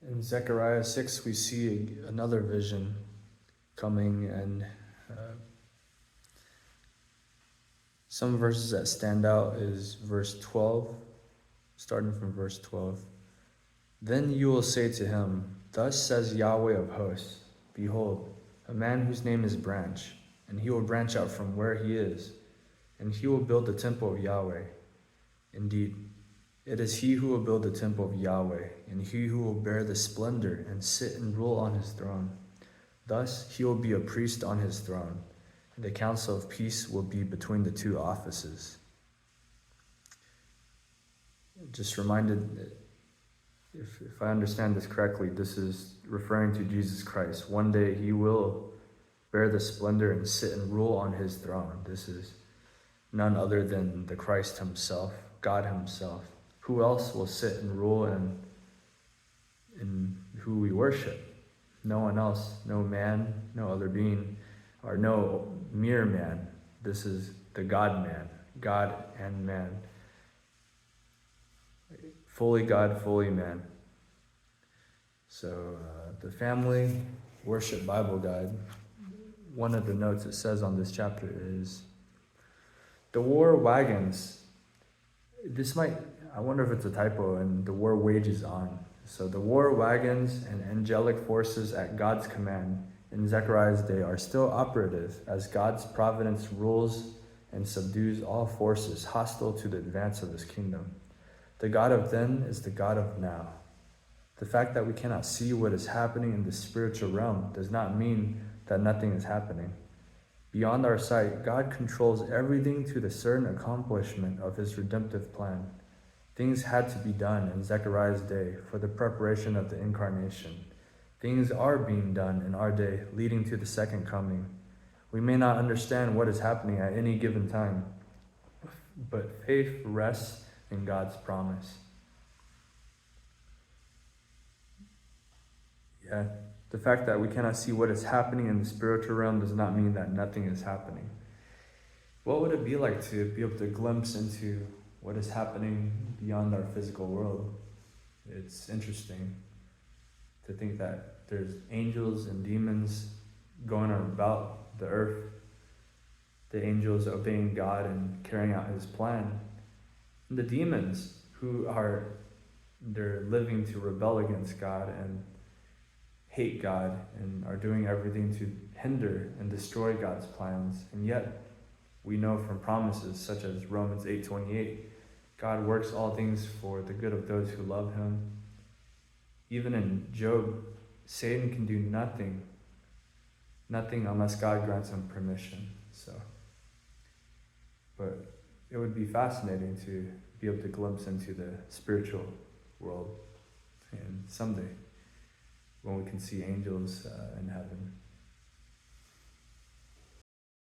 In Zechariah 6, we see another vision coming, and some verses that stand out is verse 12, starting from verse 12. Then you will say to him, thus says Yahweh of hosts, behold, a man whose name is Branch, and he will branch out from where he is, and he will build the temple of Yahweh. Indeed, it is he who will build the temple of Yahweh, and he who will bear the splendor and sit and rule on his throne. Thus he will be a priest on his throne, and the council of peace will be between the two offices. Just reminded that if I understand this correctly, this is referring to Jesus Christ. One day he will bear the splendor and sit and rule on his throne. This is none other than the Christ himself, God himself. Who else will sit and rule in who we worship? No one else, no man, no other being, or no mere man. This is the God-man, God and man. Fully God, fully man. So the Family Worship Bible Guide, one of the notes it says on this chapter is, the war wagons, I wonder if it's a typo, and the war wages on. So the war wagons and angelic forces at God's command in Zechariah's day are still operative as God's providence rules and subdues all forces hostile to the advance of his kingdom. The God of then is the God of now. The fact that we cannot see what is happening in the spiritual realm does not mean that nothing is happening. Beyond our sight, God controls everything to the certain accomplishment of his redemptive plan. Things had to be done in Zechariah's day for the preparation of the incarnation. Things are being done in our day, leading to the second coming. We may not understand what is happening at any given time, but faith rests in God's promise. The fact that we cannot see what is happening in the spiritual realm does not mean that nothing is happening. What would it be like to be able to glimpse into what is happening beyond our physical world? It's interesting to think that there's angels and demons going about the earth, the angels obeying God and carrying out his plan, and the demons they're living to rebel against God and hate God and are doing everything to hinder and destroy God's plans. And yet we know from promises such as Romans 8:28, God works all things for the good of those who love him. Even in Job, Satan can do nothing unless God grants him permission. But it would be fascinating to be able to glimpse into the spiritual world, and someday when we can see angels in heaven.